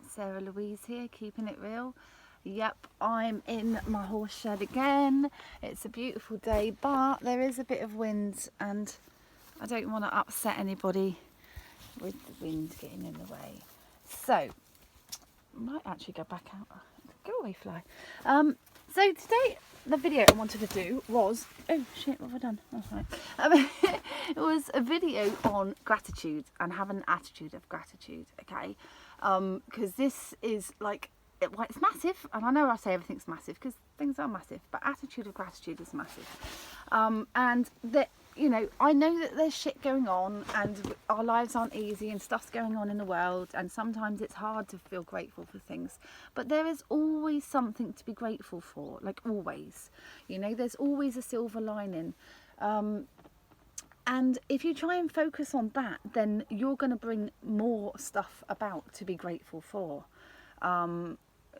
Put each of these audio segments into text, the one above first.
Sarah Louise here, keeping it real. Yep, I'm in my horse shed again. It's a beautiful day, but there is a bit of wind and I don't want to upset anybody with the wind getting in the way. So, I might actually go back out. Go away, fly. So today, the video I wanted to do was... Oh shit, what have I done? That's right. It was a video on gratitude and having an attitude of gratitude, okay? Because this is like... it's massive, and I know I say everything's massive because things are massive, but attitude of gratitude is massive. And that, you know, I know that there's shit going on and our lives aren't easy and stuff's going on in the world, and sometimes it's hard to feel grateful for things, but there is always something to be grateful for, like always, you know, there's always a silver lining. And if you try and focus on that, then you're going to bring more stuff about to be grateful for.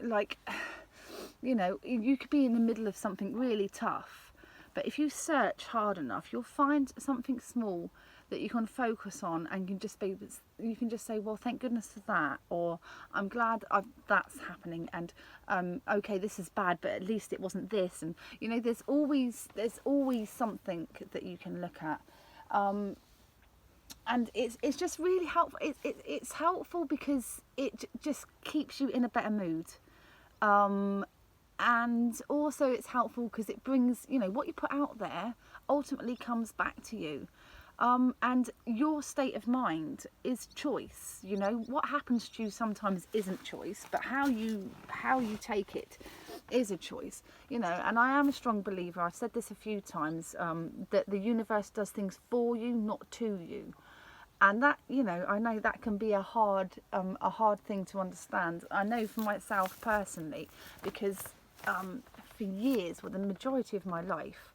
Like, you know, you could be in the middle of something really tough, but if you search hard enough, you'll find something small that you can focus on, and you can just say, well, thank goodness for that, or I'm glad that's happening, and okay, this is bad, but at least it wasn't this. And you know, there's always something that you can look at. And it's just really helpful. It's helpful because it just keeps you in a better mood. And also it's helpful because it brings, you know, what you put out there ultimately comes back to you. And your state of mind is choice. You know, what happens to you sometimes isn't choice, but how you take it is a choice. You know, and I am a strong believer, I've said this a few times, that the universe does things for you, not to you. And that, you know, I know that can be a hard thing to understand. I know for myself personally, because for years, well, the majority of my life,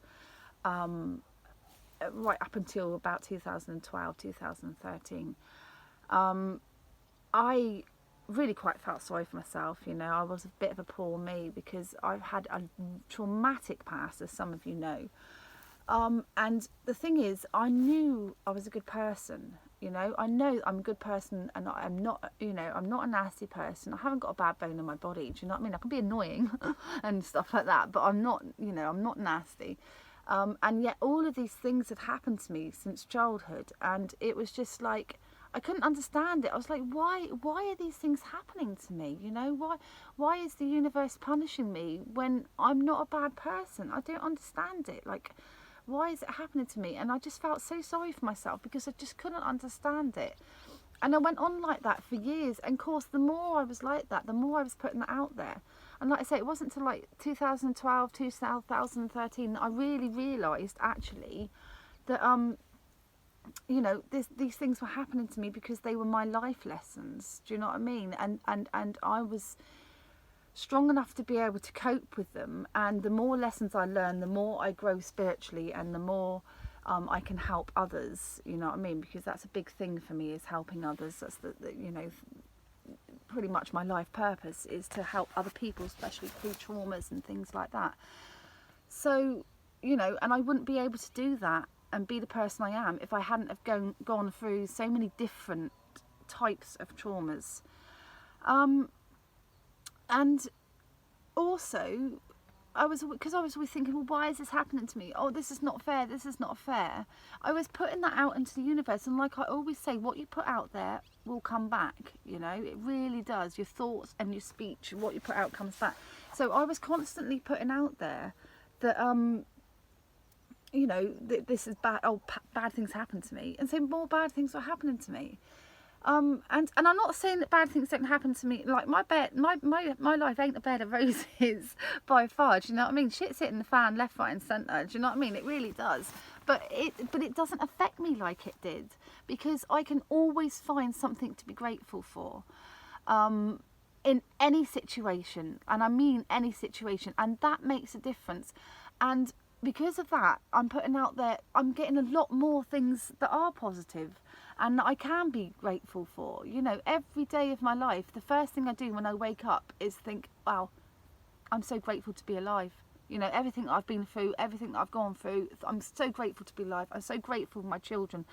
right up until about 2012, 2013, I really quite felt sorry for myself. You know, I was a bit of a poor me because I've had a traumatic past, as some of you know. And the thing is, I knew I was a good person. You know, I know I'm a good person, and I'm not, you know, I'm not a nasty person. I haven't got a bad bone in my body. Do you know what I mean? I can be annoying and stuff like that, but I'm not, you know, I'm not nasty. And yet all of these things had happened to me since childhood, and it was just like, I couldn't understand it. I was like, why are these things happening to me? You know, why is the universe punishing me when I'm not a bad person? I don't understand it. Like, why is it happening to me? And I just felt so sorry for myself because I just couldn't understand it. And I went on like that for years. And of course, the more I was like that, the more I was putting that out there. And like I say, it wasn't until like 2012, 2013 that I really realised actually that, you know, these things were happening to me because they were my life lessons. Do you know what I mean? And I was strong enough to be able to cope with them, and the more lessons I learn, the more I grow spiritually, and the more I can help others. You know what I mean? Because that's a big thing for me, is helping others. That's the you know, pretty much my life purpose is to help other people, especially through traumas and things like that. So, you know, and I wouldn't be able to do that and be the person I am if I hadn't have gone through so many different types of traumas. And also, because I was always thinking, well, why is this happening to me? Oh, this is not fair, this is not fair. I was putting that out into the universe, and like I always say, what you put out there will come back, you know, it really does. Your thoughts and your speech, what you put out comes back. So I was constantly putting out there that, you know, this is bad, bad things happen to me, and so more bad things were happening to me. And I'm not saying that bad things don't happen to me. Like my life ain't a bed of roses by far. Do you know what I mean? Shit's hitting the fan left, right, and centre. Do you know what I mean? It really does. But it doesn't affect me like it did, because I can always find something to be grateful for. In any situation, and I mean any situation, and that makes a difference. And because of that, I'm putting out there, I'm getting a lot more things that are positive and that I can be grateful for. You know, every day of my life, the first thing I do when I wake up is think, wow, I'm so grateful to be alive. You know, everything I've been through, everything that I've gone through, I'm so grateful to be alive. I'm so grateful for my children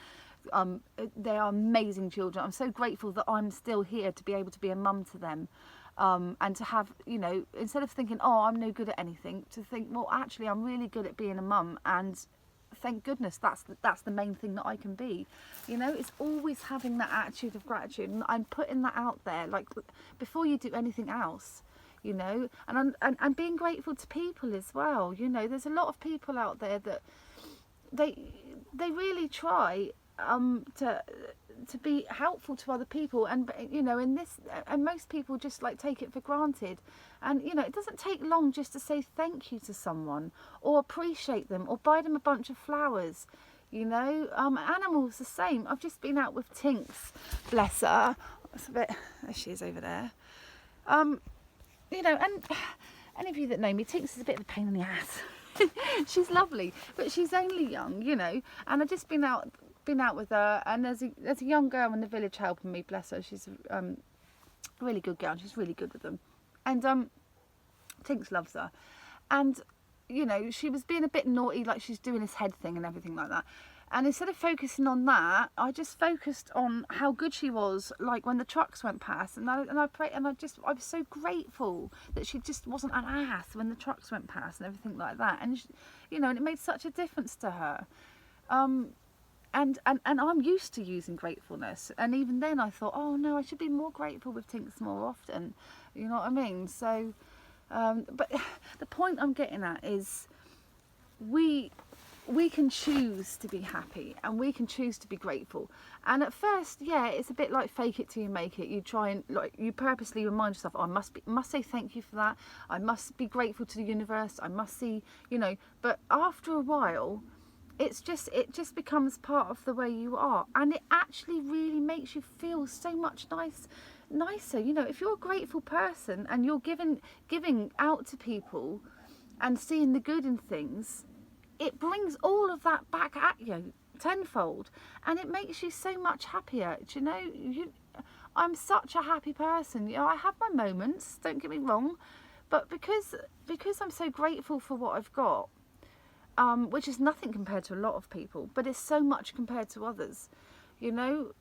They are amazing children. I'm so grateful that I'm still here to be able to be a mum to them. And to have, you know, instead of thinking, oh, I'm no good at anything, to think, well, actually, I'm really good at being a mum, and thank goodness that's the main thing that I can be. You know, it's always having that attitude of gratitude, and I'm putting that out there, like, before you do anything else, you know, and being grateful to people as well. You know, there's a lot of people out there that they really try to be helpful to other people, and you know, in this, and most people just like take it for granted. And you know, it doesn't take long just to say thank you to someone, or appreciate them, or buy them a bunch of flowers. You know, animals the same. I've just been out with Tinks, bless her. It's a bit, there she is over there. You know, and any of you that know me, Tinks is a bit of a pain in the ass. She's lovely, but she's only young, you know, and I've just been out with her, and there's a young girl in the village helping me, bless her. She's a really good girl, she's really good with them, and Tinks loves her. And you know, she was being a bit naughty, like she's doing this head thing and everything like that, and instead of focusing on that, I just focused on how good she was, like when the trucks went past, and I prayed, and I was so grateful that she just wasn't an ass when the trucks went past and everything like that. And she, you know, and it made such a difference to her. And I'm used to using gratefulness, and even then I thought, oh no, I should be more grateful with Tinks more often, you know what I mean? So but the point I'm getting at is we can choose to be happy, and we can choose to be grateful. And at first, yeah, it's a bit like fake it till you make it. You try and, like, you purposely remind yourself, oh, I must say thank you for that, I must be grateful to the universe, I must see, you know. But after a while, it just becomes part of the way you are, and it actually really makes you feel so much nicer. You know, if you're a grateful person and you're giving out to people and seeing the good in things, it brings all of that back at you tenfold, and it makes you so much happier. Do you know, I'm such a happy person. You know, I have my moments, don't get me wrong, but because I'm so grateful for what I've got, which is nothing compared to a lot of people, but it's so much compared to others, you know,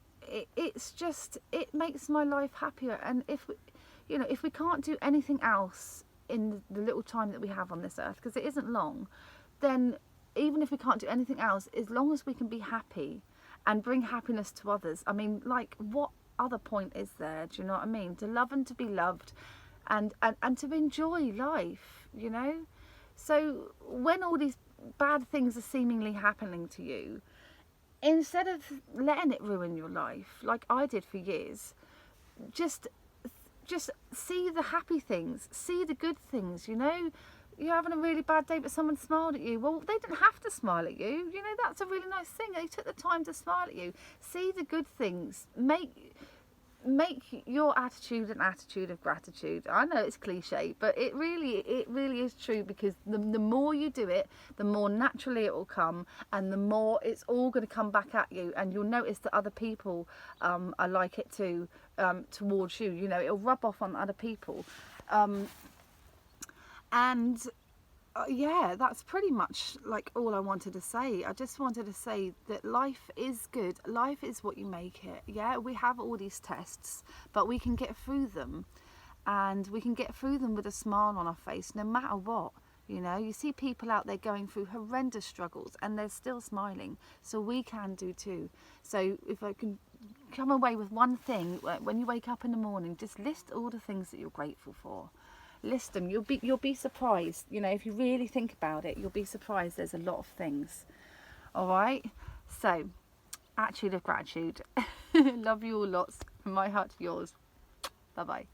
it's just, it makes my life happier. And if we can't do anything else in the little time that we have on this earth, because it isn't long, then even if we can't do anything else, as long as we can be happy and bring happiness to others, I mean, like, what other point is there? Do you know what I mean? To love and to be loved, and to enjoy life, you know. So when all these bad things are seemingly happening to you, instead of letting it ruin your life like I did for years, just see the happy things, see the good things. You know, you're having a really bad day but someone smiled at you, well, they didn't have to smile at you, you know, that's a really nice thing, they took the time to smile at you. See the good things, make your attitude an attitude of gratitude. I know it's cliche, but it really is true, because the more you do it, the more naturally it will come, and the more it's all going to come back at you, and you'll notice that other people are like it too, towards you. You know, it'll rub off on other people, yeah, that's pretty much like all I wanted to say. I just wanted to say that life is good. Life is what you make it. Yeah, we have all these tests, but we can get through them, and we can get through them with a smile on our face, no matter what. You know, you see people out there going through horrendous struggles and they're still smiling, so we can do too. So if I can come away with one thing, when you wake up in the morning, just list all the things that you're grateful for. List them. You'll be surprised. You know, if you really think about it, you'll be surprised. There's a lot of things. All right. So, attitude of gratitude. Love you all lots. From my heart to yours. Bye bye.